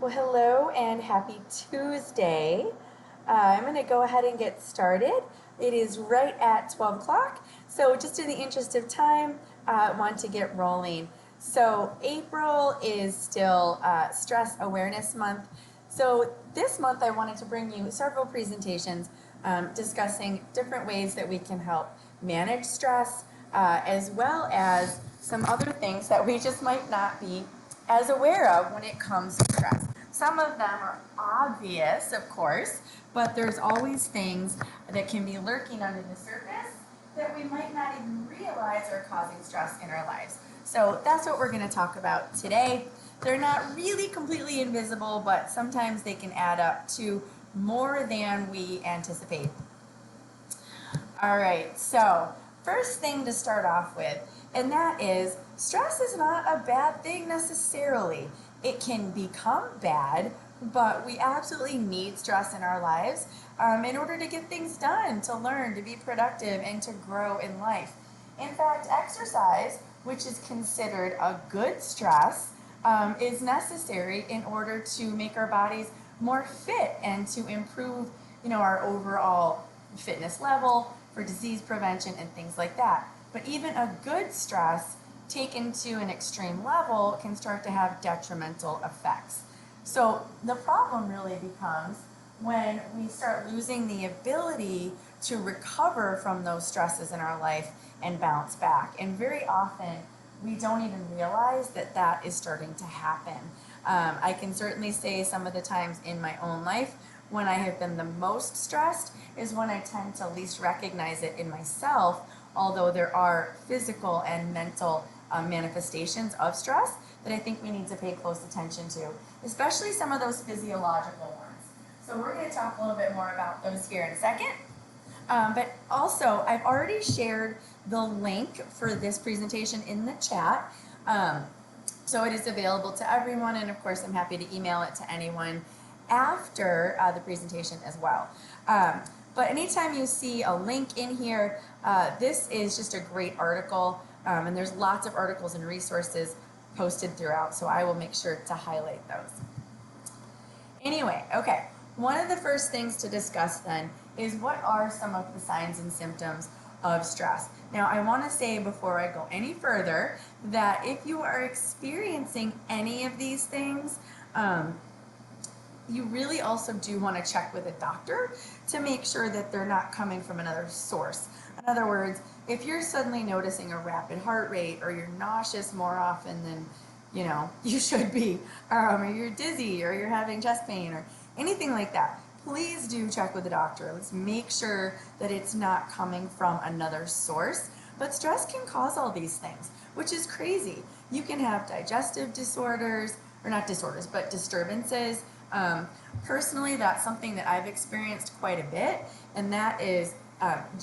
Well, hello and happy Tuesday. I'm going to go ahead and get started. It is right at 12 o'clock, so just in the interest of time, I want to get rolling. So, April is still Stress Awareness Month. So, this month I wanted to bring you several presentations discussing different ways that we can help manage stress, as well as some other things that we just might not be as aware of when it comes to stress. Some of them are obvious, of course, but there's always things that can be lurking under the surface that we might not even realize are causing stress in our lives. So that's what we're going to talk about today. They're not really completely invisible, but sometimes they can add up to more than we anticipate. All right, so first thing to start off with, and that is stress is not a bad thing necessarily. It can become bad, but we absolutely need stress in our lives in order to get things done, to learn, to be productive, and to grow in life. In fact, exercise, which is considered a good stress, is necessary in order to make our bodies more fit and to improve, our overall fitness level for disease prevention and things like that. But even a good stress taken to an extreme level can start to have detrimental effects. So the problem really becomes when we start losing the ability to recover from those stresses in our life and bounce back. And very often we don't even realize that that is starting to happen. I can certainly say some of the times in my own life when I have been the most stressed is when I tend to least recognize it in myself, although there are physical and mental manifestations of stress that I think we need to pay close attention to, especially some of those physiological ones. So we're going to talk a little bit more about those here in a second. But also, I've already shared the link for this presentation in the chat. So it is available to everyone, and of course I'm happy to email it to anyone after the presentation as well. But anytime you see a link in here, this is just a great article, and there's lots of articles and resources posted throughout, so I will make sure to highlight those. Anyway, okay, one of the first things to discuss then is what are some of the signs and symptoms of stress. Now, I want to say before I go any further that if you are experiencing any of these things, you really also do want to check with a doctor to make sure that they're not coming from another source. In other words, if you're suddenly noticing a rapid heart rate, or you're nauseous more often than you should be, or you're dizzy, or you're having chest pain, or anything like that, please do check with a doctor. Let's make sure that it's not coming from another source. But stress can cause all these things, which is crazy. You can have digestive disorders, or not disorders, but disturbances. Personally, that's something that I've experienced quite a bit, and that is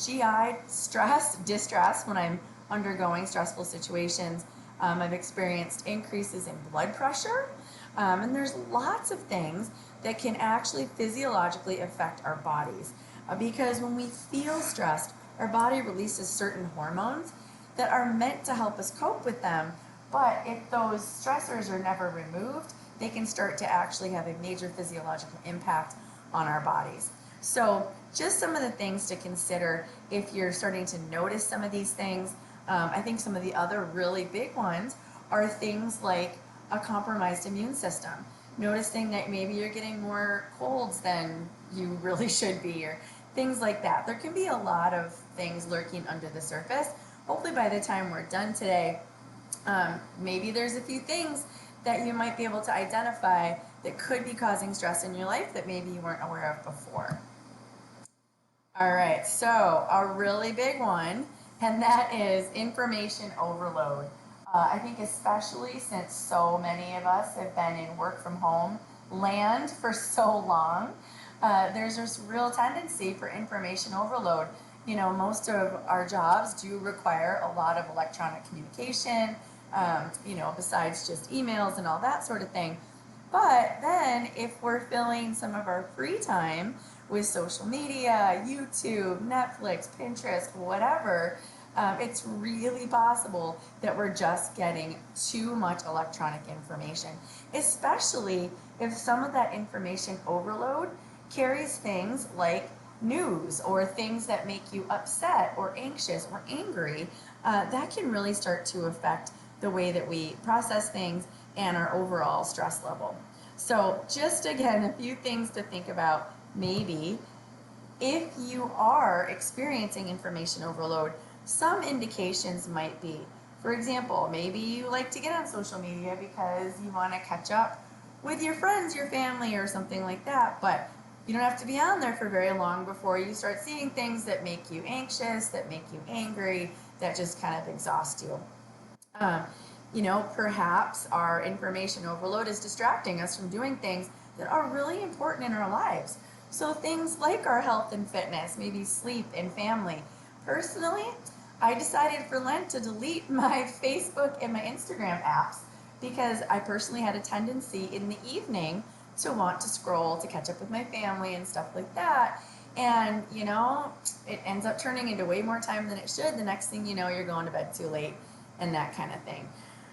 GI stress, distress when I'm undergoing stressful situations. I've experienced increases in blood pressure, and there's lots of things that can actually physiologically affect our bodies. Because when we feel stressed, our body releases certain hormones that are meant to help us cope with them, but if those stressors are never removed, they can start to actually have a major physiological impact on our bodies. So just some of the things to consider if you're starting to notice some of these things. I think some of the other really big ones are things like a compromised immune system. Noticing that maybe you're getting more colds than you really should be, or things like that. There can be a lot of things lurking under the surface. Hopefully by the time we're done today, maybe there's a few things that you might be able to identify that could be causing stress in your life that maybe you weren't aware of before. All right, so a really big one, and that is information overload. I think especially since so many of us have been in work from home land for so long, there's this real tendency for information overload. Most of our jobs do require a lot of electronic communication, besides just emails and all that sort of thing. But then if we're filling some of our free time with social media, YouTube, Netflix, Pinterest, whatever, It's really possible that we're just getting too much electronic information, especially if some of that information overload carries things like news or things that make you upset or anxious or angry. That can really start to affect the way that we process things and our overall stress level. So, just again, a few things to think about maybe if you are experiencing information overload. Some indications might be, for example, maybe you like to get on social media because you want to catch up with your friends, your family, or something like that, but you don't have to be on there for very long before you start seeing things that make you anxious, that make you angry, that just kind of exhaust you. Um, perhaps our information overload is distracting us from doing things that are really important in our lives. So things like our health and fitness, maybe sleep and family. Personally, I decided for Lent to delete my Facebook and my Instagram apps because I personally had a tendency in the evening to want to scroll to catch up with my family and stuff like that. And, it ends up turning into way more time than it should. The next thing you know, you're going to bed too late and that kind of thing.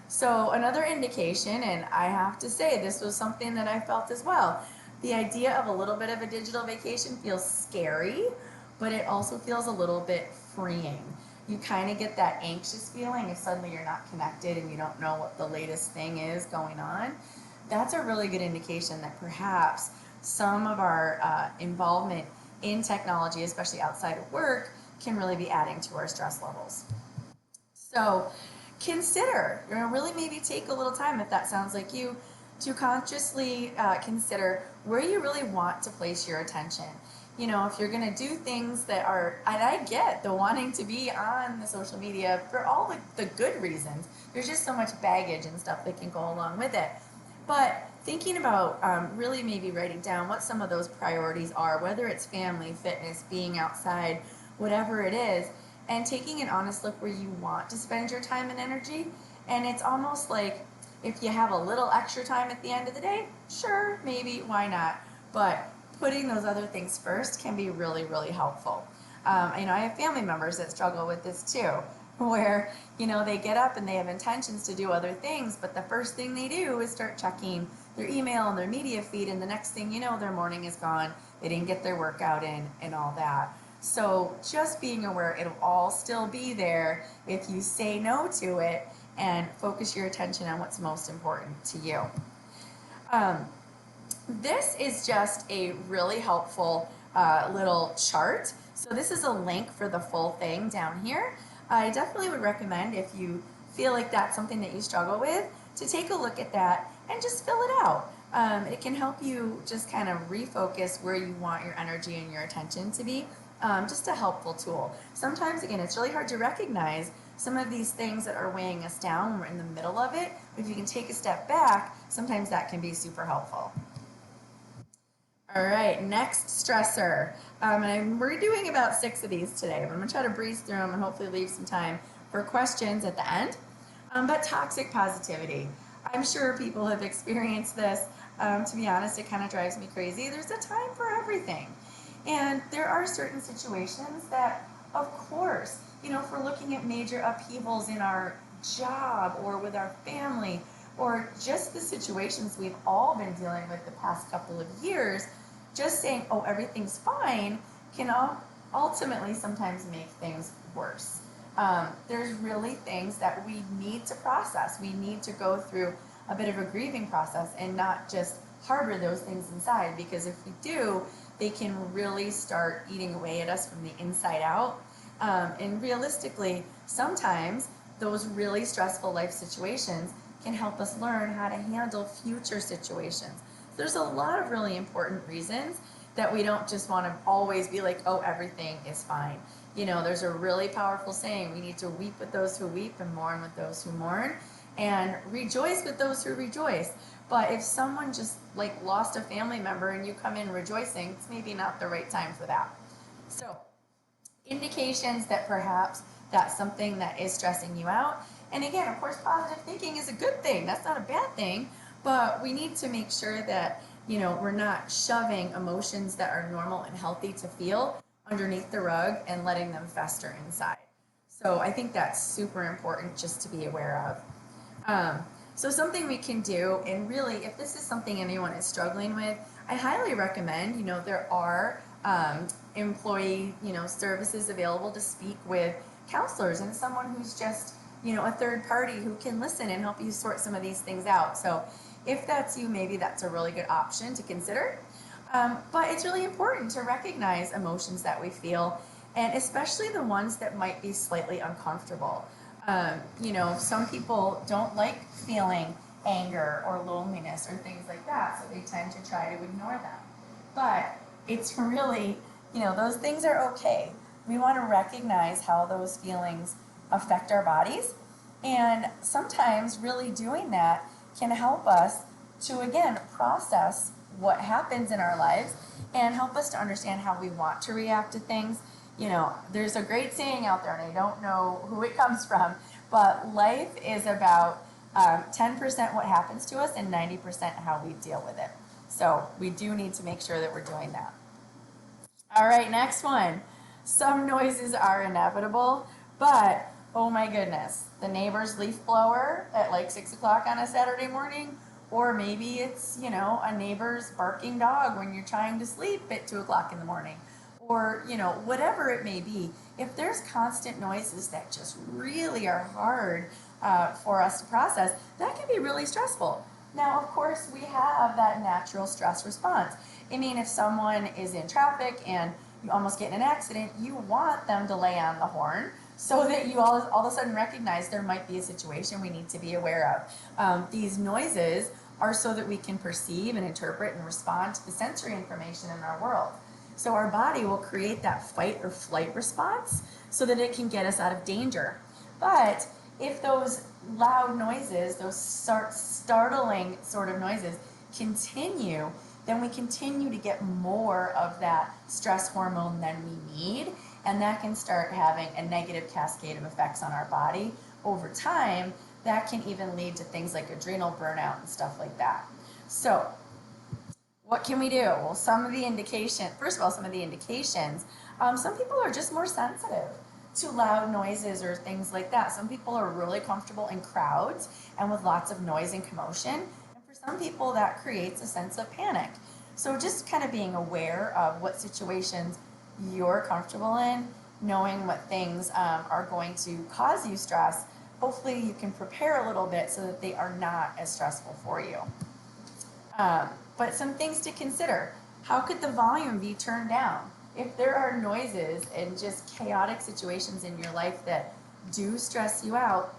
So, another indication, and I have to say, this was something that I felt as well. The idea of a little bit of a digital vacation feels scary, but it also feels a little bit freeing. You kind of get that anxious feeling if suddenly you're not connected and you don't know what the latest thing is going on. That's a really good indication that perhaps some of our involvement in technology, especially outside of work, can really be adding to our stress levels. So consider, really maybe take a little time if that sounds like you, to consciously consider where you really want to place your attention. If you're going to do things that are, and I get the wanting to be on the social media for all the good reasons, there's just so much baggage and stuff that can go along with it. But thinking about really maybe writing down what some of those priorities are, whether it's family, fitness, being outside, whatever it is, and taking an honest look where you want to spend your time and energy. And it's almost like if you have a little extra time at the end of the day, sure, maybe, why not? But putting those other things first can be really, really helpful. I have family members that struggle with this too, where, they get up and they have intentions to do other things, but the first thing they do is start checking their email and their media feed, and the next thing you know, their morning is gone. They didn't get their workout in and all that. So just being aware it'll all still be there if you say no to it and focus your attention on what's most important to you. This is just a really helpful little chart. So this is a link for the full thing down here. I definitely would recommend, if you feel like that's something that you struggle with, to take a look at that and just fill it out. It can help you just kind of refocus where you want your energy and your attention to be. Just a helpful tool. Sometimes, again, it's really hard to recognize some of these things that are weighing us down when we're in the middle of it. But if you can take a step back, sometimes that can be super helpful. All right, next stressor. We're doing about 6 of these today, but I'm going to try to breeze through them and hopefully leave some time for questions at the end. But toxic positivity. I'm sure people have experienced this. To be honest, it kind of drives me crazy. There's a time for everything. And there are certain situations that, of course, if we're looking at major upheavals in our job or with our family, or just the situations we've all been dealing with the past couple of years, just saying, oh, everything's fine, can ultimately sometimes make things worse. There's really things that we need to process. We need to go through a bit of a grieving process and not just harbor those things inside, because if we do, they can really start eating away at us from the inside out. And realistically, sometimes those really stressful life situations can help us learn how to handle future situations. There's a lot of really important reasons that we don't just want to always be like, oh, everything is fine. There's a really powerful saying, we need to weep with those who weep and mourn with those who mourn, and rejoice with those who rejoice. But if someone just lost a family member and you come in rejoicing, it's maybe not the right time for that. So indications that perhaps that's something that is stressing you out. And again, of course, positive thinking is a good thing. That's not a bad thing. But we need to make sure that, we're not shoving emotions that are normal and healthy to feel underneath the rug and letting them fester inside. So I think that's super important just to be aware of. Um, so something we can do, and really, if this is something anyone is struggling with, I highly recommend, there are employee, services available to speak with counselors and someone who's just, a third party who can listen and help you sort some of these things out. So if that's you, maybe that's a really good option to consider. But it's really important to recognize emotions that we feel, and especially the ones that might be slightly uncomfortable. Some people don't like feeling anger or loneliness or things like that, so they tend to try to ignore them. But it's really, those things are okay. We want to recognize how those feelings affect our bodies, and sometimes really doing that can help us to, again, process what happens in our lives and help us to understand how we want to react to things. There's a great saying out there, and I don't know who it comes from, but life is about 10% what happens to us and 90% how we deal with it. So we do need to make sure that we're doing that. All right, next one. Some noises are inevitable, but oh my goodness, the neighbor's leaf blower at like 6 o'clock on a Saturday morning, or maybe it's, a neighbor's barking dog when you're trying to sleep at 2 o'clock in the morning, or, whatever it may be. If there's constant noises that just really are hard for us to process, that can be really stressful. Now, of course, we have that natural stress response. I mean, if someone is in traffic and you almost get in an accident, you want them to lay on the horn so that you all of a sudden recognize there might be a situation we need to be aware of. These noises are so that we can perceive and interpret and respond to the sensory information in our world. So our body will create that fight or flight response so that it can get us out of danger. But if those loud noises, those startling sort of noises continue, then we continue to get more of that stress hormone than we need, and that can start having a negative cascade of effects on our body over time. That can even lead to things like adrenal burnout and stuff like that. So what can we do? Well, some of the indications, some people are just more sensitive to loud noises or things like that. Some people are really comfortable in crowds and with lots of noise and commotion. And for some people, that creates a sense of panic. So just kind of being aware of what situations you're comfortable in, knowing what things are going to cause you stress, hopefully you can prepare a little bit so that they are not as stressful for you. But some things to consider. How could the volume be turned down? If there are noises and just chaotic situations in your life that do stress you out,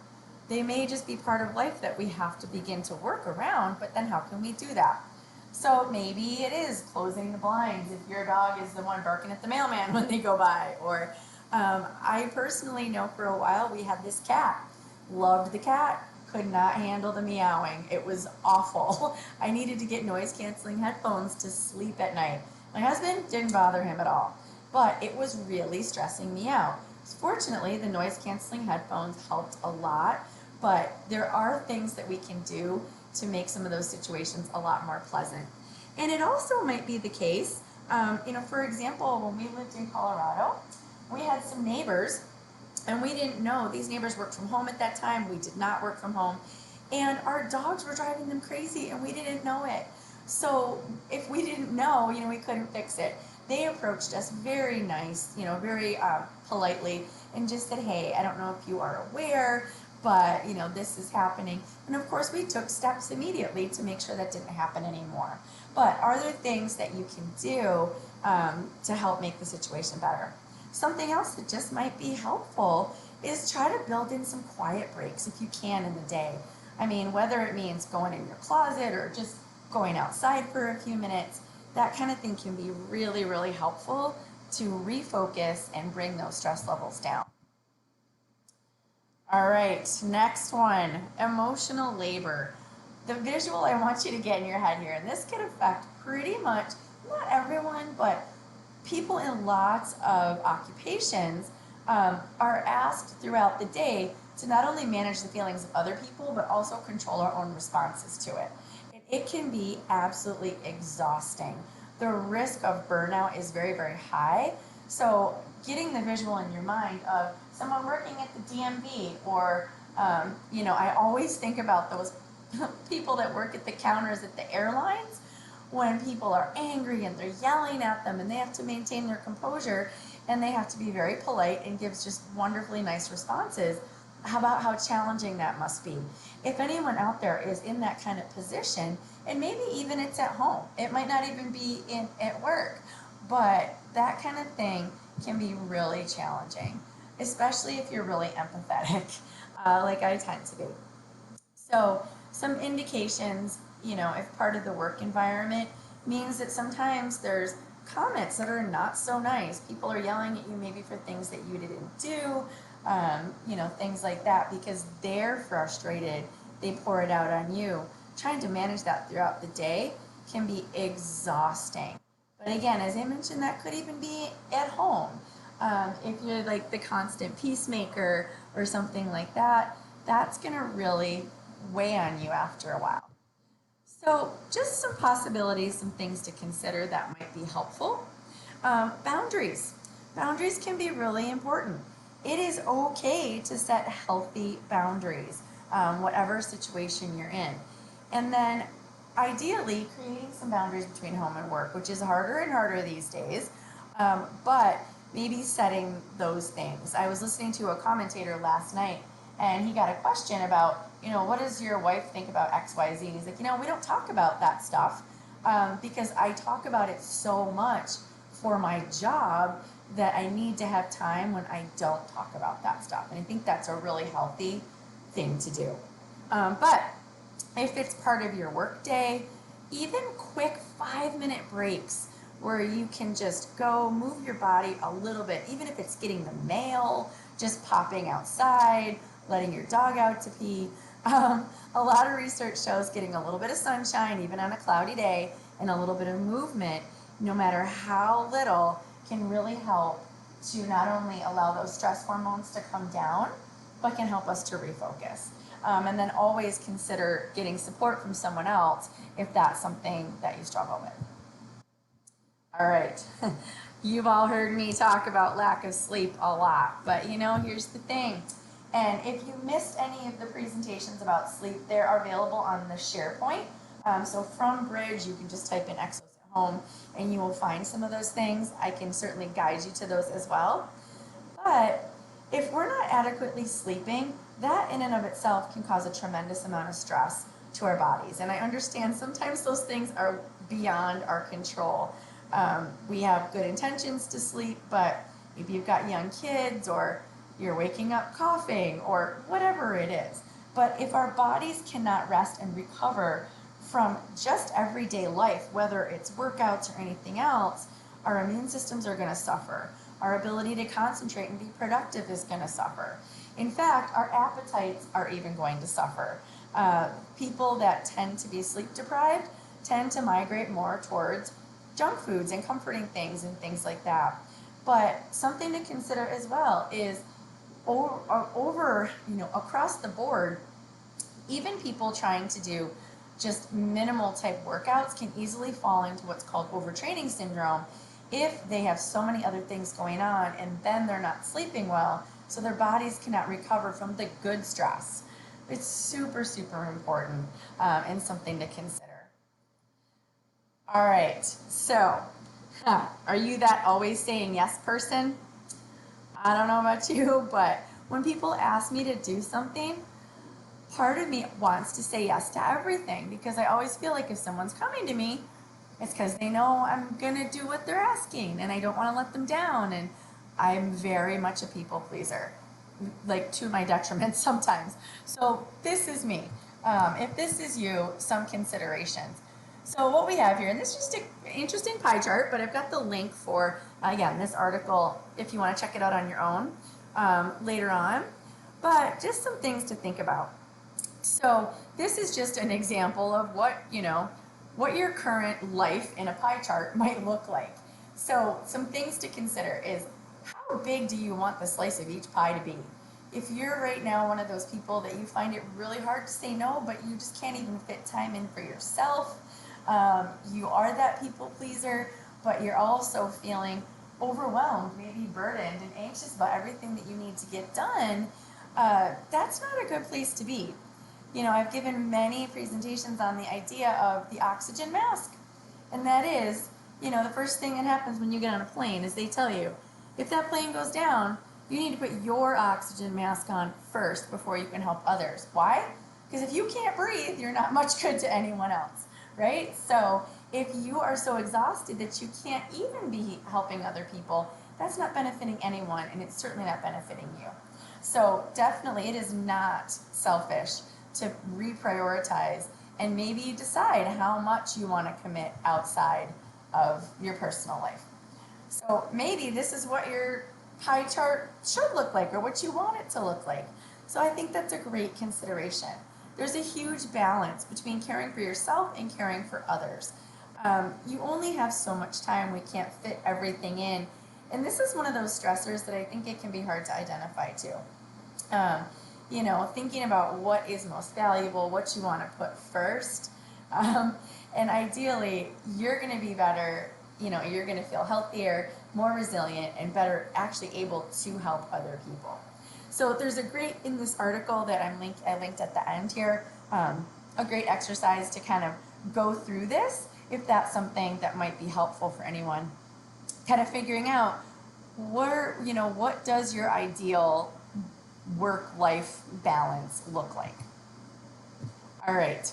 they may just be part of life that we have to begin to work around, but then how can we do that? So maybe it is closing the blinds if your dog is the one barking at the mailman when they go by. Or I personally know for a while we had this cat. Loved the cat, could not handle the meowing. It was awful. I needed to get noise canceling headphones to sleep at night. My husband didn't bother him at all, but it was really stressing me out. Fortunately, the noise canceling headphones helped a lot, but there are things that we can do to make some of those situations a lot more pleasant. And it also might be the case, for example, when we lived in Colorado, we had some neighbors, and we didn't know, these neighbors worked from home at that time. We did not work from home. And our dogs were driving them crazy, and we didn't know it. So if we didn't know, we couldn't fix it. They approached us very nice, very politely, and just said, hey, I don't know if you are aware, but, this is happening. And of course, we took steps immediately to make sure that didn't happen anymore. But are there things that you can do to help make the situation better? Something else that just might be helpful is try to build in some quiet breaks if you can in the day. I mean, whether it means going in your closet or just going outside for a few minutes, that kind of thing can be really, really helpful to refocus and bring those stress levels down. All right, next one, emotional labor. The visual I want you to get in your head here, and this can affect pretty much, not everyone, but people in lots of occupations are asked throughout the day to not only manage the feelings of other people, but also control our own responses to it. It can be absolutely exhausting. The risk of burnout is very, very high. So getting the visual in your mind of someone working at the DMV, or I always think about those people that work at the counters at the airlines when people are angry and they're yelling at them and they have to maintain their composure and they have to be very polite and gives just wonderfully nice responses. How about how challenging that must be? If anyone out there is in that kind of position, and maybe even it's at home, it might not even be at work, but that kind of thing can be really challenging, especially if you're really empathetic, like I tend to be. So, some indications, if part of the work environment means that sometimes there's comments that are not so nice. People are yelling at you maybe for things that you didn't do, things like that because they're frustrated. They pour it out on you. Trying to manage that throughout the day can be exhausting. But again, as I mentioned, that could even be at home. If you're like the constant peacemaker or something like that, that's going to really weigh on you after a while. So, just some possibilities, some things to consider that might be helpful. Boundaries. Boundaries can be really important. It is okay to set healthy boundaries, whatever situation you're in. And then, ideally, creating some boundaries between home and work, which is harder and harder these days, but maybe setting those things. I was listening to a commentator last night and he got a question about, what does your wife think about XYZ? And he's like, we don't talk about that stuff because I talk about it so much for my job that I need to have time when I don't talk about that stuff. And I think that's a really healthy thing to do. But if it's part of your work day, even quick 5-minute breaks where you can just go move your body a little bit, even if it's getting the mail, just popping outside, letting your dog out to pee. A lot of research shows getting a little bit of sunshine, even on a cloudy day, and a little bit of movement, no matter how little, can really help to not only allow those stress hormones to come down, but can help us to refocus. And then always consider getting support from someone else if that's something that you struggle with. All right. You've all heard me talk about lack of sleep a lot, but here's the thing. And if you missed any of the presentations about sleep, they're available on the SharePoint. So from Bridge, you can just type in Exos at Home and you will find some of those things. I can certainly guide you to those as well. But if we're not adequately sleeping, that in and of itself can cause a tremendous amount of stress to our bodies. And I understand sometimes those things are beyond our control. We have good intentions to sleep, but maybe you've got young kids or you're waking up coughing or whatever it is. But if our bodies cannot rest and recover from just everyday life, whether it's workouts or anything else, our immune systems are going to suffer. Our ability to concentrate and be productive is going to suffer. In fact, our appetites are even going to suffer. People that tend to be sleep deprived tend to migrate more towards junk foods and comforting things and things like that. But something to consider as well is across the board, even people trying to do just minimal type workouts can easily fall into what's called overtraining syndrome if they have so many other things going on and then they're not sleeping well, so their bodies cannot recover from the good stress. It's super, super important and something to consider. All right, so are you that always saying yes person? I don't know about you, but when people ask me to do something, part of me wants to say yes to everything because I always feel like if someone's coming to me, it's because they know I'm going to do what they're asking and I don't want to let them down. And I'm very much a people pleaser, like to my detriment sometimes. So this is me. If this is you, some considerations. So what we have here, and this is just an interesting pie chart, but I've got the link for, again, this article if you want to check it out on your own later on. But just some things to think about. So this is just an example of what your current life in a pie chart might look like. So some things to consider is how big do you want the slice of each pie to be? If you're right now one of those people that you find it really hard to say no, but you just can't even fit time in for yourself, you are that people pleaser, but you're also feeling overwhelmed, maybe burdened and anxious about everything that you need to get done, that's not a good place to be. I've given many presentations on the idea of the oxygen mask. And that is, the first thing that happens when you get on a plane is they tell you, if that plane goes down, you need to put your oxygen mask on first before you can help others. Why? Because if you can't breathe, you're not much good to anyone else, right? So if you are so exhausted that you can't even be helping other people, that's not benefiting anyone, and it's certainly not benefiting you. So definitely it is not selfish to reprioritize and maybe decide how much you want to commit outside of your personal life. So maybe this is what your pie chart should look like or what you want it to look like. So I think that's a great consideration. There's a huge balance between caring for yourself and caring for others. You only have so much time. We can't fit everything in. And this is one of those stressors that I think it can be hard to identify too. Thinking about what is most valuable, what you want to put first. And ideally, you're going to be better, you're going to feel healthier, more resilient, and better actually able to help other people. So there's in this article that I linked at the end here, a great exercise to kind of go through this, if that's something that might be helpful for anyone. Kind of figuring out what does your ideal work-life balance look like? All right.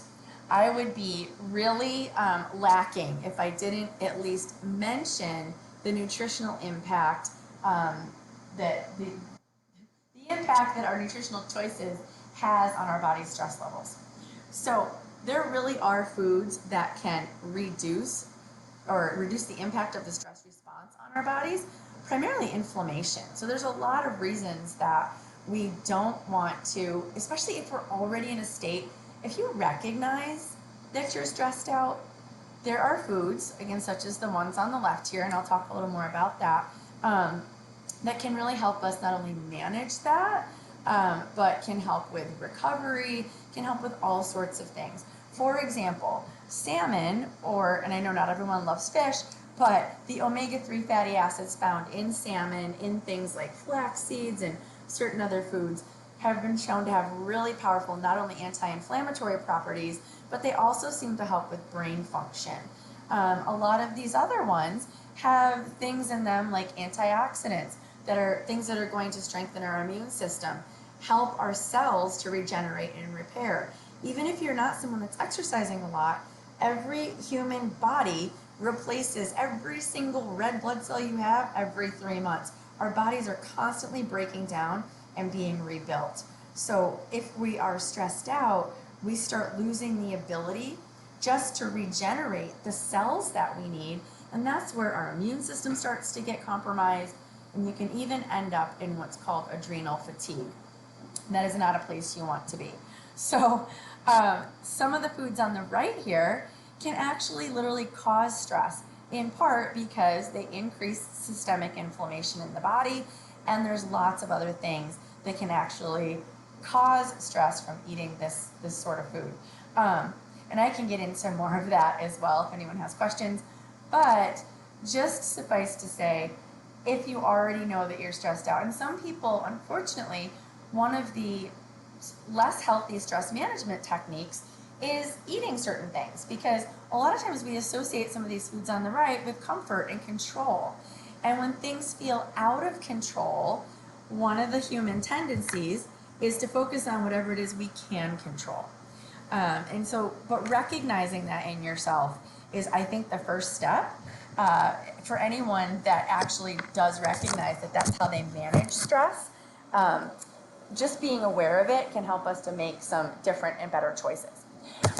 I would be really lacking if I didn't at least mention the nutritional impact, that the impact that our nutritional choices has on our body's stress levels. So there really are foods that can reduce the impact of the stress response on our bodies, primarily inflammation. So there's a lot of reasons that we don't want to, especially if we're already in a state, if you recognize that you're stressed out, there are foods, again, such as the ones on the left here, and I'll talk a little more about that, that can really help us not only manage that, but can help with recovery, can help with all sorts of things. For example, salmon, and I know not everyone loves fish, but the omega-3 fatty acids found in salmon, in things like flax seeds and certain other foods, have been shown to have really powerful, not only anti-inflammatory properties, but they also seem to help with brain function. A lot of these other ones have things in them like antioxidants, that are things that are going to strengthen our immune system, help our cells to regenerate and repair. Even if you're not someone that's exercising a lot, every human body replaces every single red blood cell you have every 3 months. Our bodies are constantly breaking down and being rebuilt. So if we are stressed out, we start losing the ability just to regenerate the cells that we need, and that's where our immune system starts to get compromised, and you can even end up in what's called adrenal fatigue. That is not a place you want to be. So some of the foods on the right here can actually literally cause stress, in part because they increase systemic inflammation in the body, and there's lots of other things that can actually cause stress from eating this sort of food. And I can get into more of that as well if anyone has questions, but just suffice to say, if you already know that you're stressed out, and some people, unfortunately, one of the less healthy stress management techniques is eating certain things, because a lot of times we associate some of these foods on the right with comfort and control. And when things feel out of control, one of the human tendencies is to focus on whatever it is we can control. But recognizing that in yourself is, I think, the first step for anyone that actually does recognize that that's how they manage stress. Just being aware of it can help us to make some different and better choices.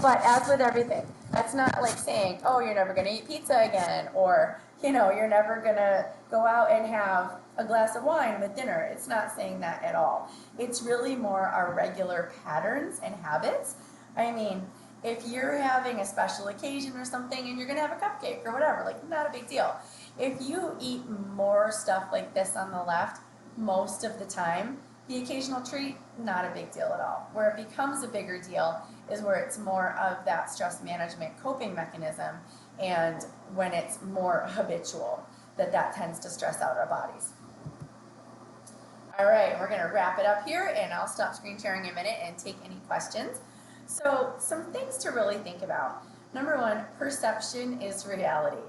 But as with everything, that's not like saying, oh, you're never going to eat pizza again, or, you're never going to go out and have a glass of wine with dinner. It's not saying that at all. It's really more our regular patterns and habits. I mean, if you're having a special occasion or something and you're going to have a cupcake or whatever, like, not a big deal. If you eat more stuff like this on the left most of the time, the occasional treat, not a big deal at all. Where it becomes a bigger deal is where it's more of that stress management coping mechanism, and when it's more habitual. that tends to stress out our bodies. All right, we're going to wrap it up here, and I'll stop screen sharing in a minute and take any questions. So some things to really think about. Number one, perception is reality.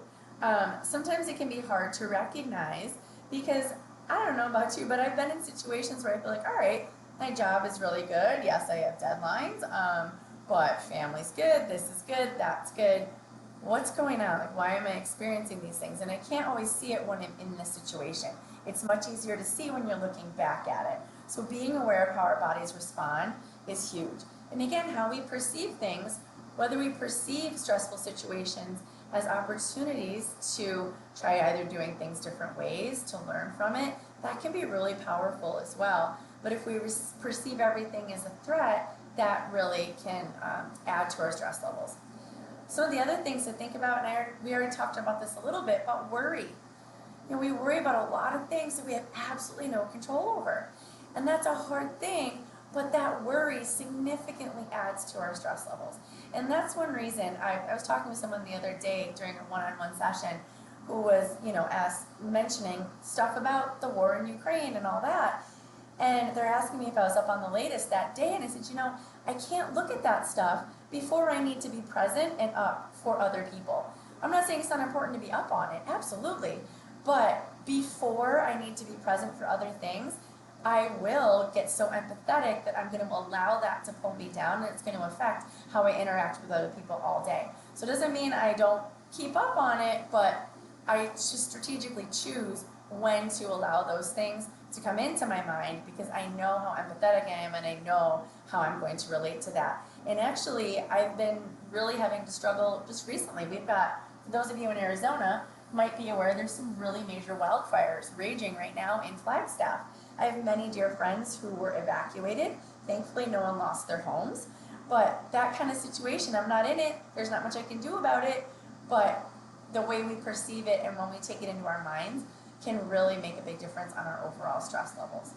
Sometimes it can be hard to recognize because I don't know about you, but I've been in situations where I feel like, all right, my job is really good. Yes, I have deadlines, but family's good. This is good. That's good. What's going on? Like, why am I experiencing these things? And I can't always see it when I'm in this situation. It's much easier to see when you're looking back at it. So being aware of how our bodies respond is huge. And again, how we perceive things, whether we perceive stressful situations as opportunities to try either doing things different ways, to learn from it, that can be really powerful as well. But if we perceive everything as a threat, that really can add to our stress levels. Some of the other things to think about, and we already talked about this a little bit, but worry. We worry about a lot of things that we have absolutely no control over. And that's a hard thing, but that worry significantly adds to our stress levels. And that's one reason I was talking with someone the other day during a one-on-one session who was, mentioning stuff about the war in Ukraine and all that. And they're asking me if I was up on the latest that day. And I said, I can't look at that stuff before I need to be present and up for other people. I'm not saying it's not important to be up on it, absolutely. But before I need to be present for other things, I will get so empathetic that I'm going to allow that to pull me down, and it's going to affect how I interact with other people all day. So it doesn't mean I don't keep up on it, but I just strategically choose when to allow those things to come into my mind because I know how empathetic I am and I know how I'm going to relate to that. And actually, I've been really having to struggle just recently. We've got, for those of you in Arizona, might be aware there's some really major wildfires raging right now in Flagstaff. I have many dear friends who were evacuated. Thankfully, no one lost their homes. But that kind of situation, I'm not in it. There's not much I can do about it. But the way we perceive it and when we take it into our minds can really make a big difference on our overall stress levels.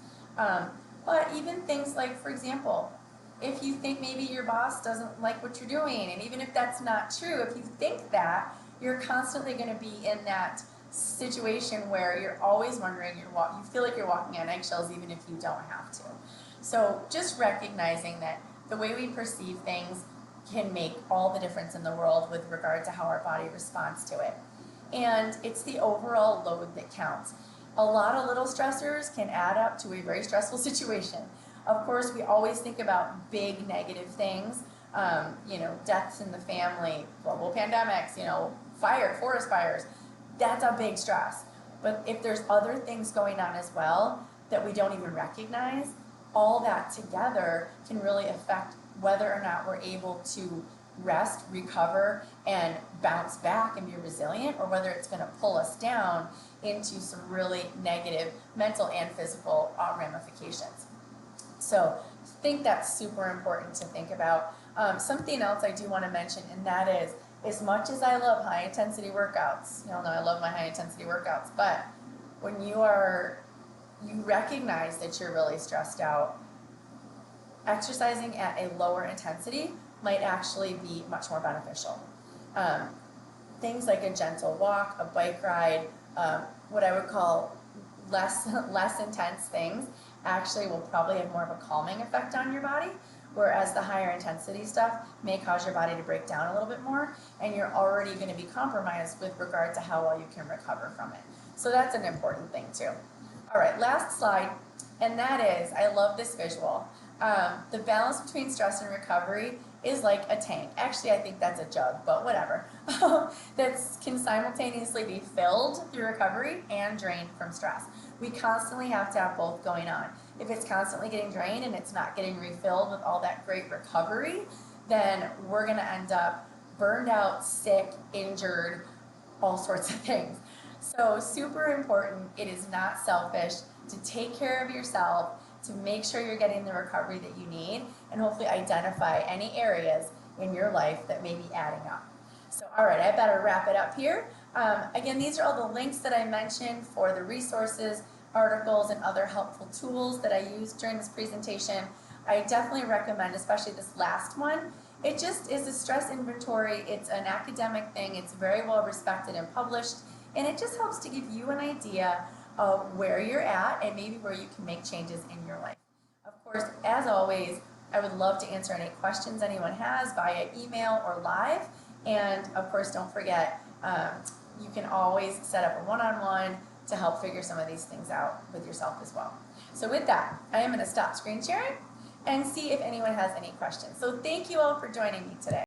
But even things like, for example, if you think maybe your boss doesn't like what you're doing, and even if that's not true, if you think that, you're constantly going to be in that situation where you're always wondering, you feel like you're walking on eggshells even if you don't have to. So just recognizing that the way we perceive things can make all the difference in the world with regard to how our body responds to it. And it's the overall load that counts. A lot of little stressors can add up to a very stressful situation. Of course, we always think about big negative things, deaths in the family, global pandemics, forest fires. That's a big stress. But if there's other things going on as well that we don't even recognize, all that together can really affect whether or not we're able to rest, recover, and bounce back and be resilient, or whether it's going to pull us down into some really negative mental and physical ramifications. So I think that's super important to think about. Something else I do want to mention, and that is, as much as I love high intensity workouts, y'all know I love my high intensity workouts, but when you recognize that you're really stressed out, exercising at a lower intensity might actually be much more beneficial. Things like a gentle walk, a bike ride, what I would call less intense things actually will probably have more of a calming effect on your body, whereas the higher intensity stuff may cause your body to break down a little bit more, and you're already going to be compromised with regard to how well you can recover from it. So that's an important thing too. All right, last slide, and that is, I love this visual. The balance between stress and recovery is like a tank. Actually, I think that's a jug, but whatever. That can simultaneously be filled through recovery and drained from stress. We constantly have to have both going on. If it's constantly getting drained and it's not getting refilled with all that great recovery, then we're going to end up burned out, sick, injured, all sorts of things. So super important. It is not selfish to take care of yourself, to make sure you're getting the recovery that you need, and hopefully identify any areas in your life that may be adding up. So, all right, I better wrap it up here. Again, these are all the links that I mentioned for the resources, articles, and other helpful tools that I used during this presentation. I definitely recommend, especially this last one. It just is a stress inventory. It's an academic thing. It's very well respected and published. And it just helps to give you an idea of where you're at and maybe where you can make changes in your life. Of course, as always, I would love to answer any questions anyone has via email or live. And of course, don't forget, you can always set up a one-on-one to help figure some of these things out with yourself as well. So with that, I am going to stop screen sharing and see if anyone has any questions. So thank you all for joining me today.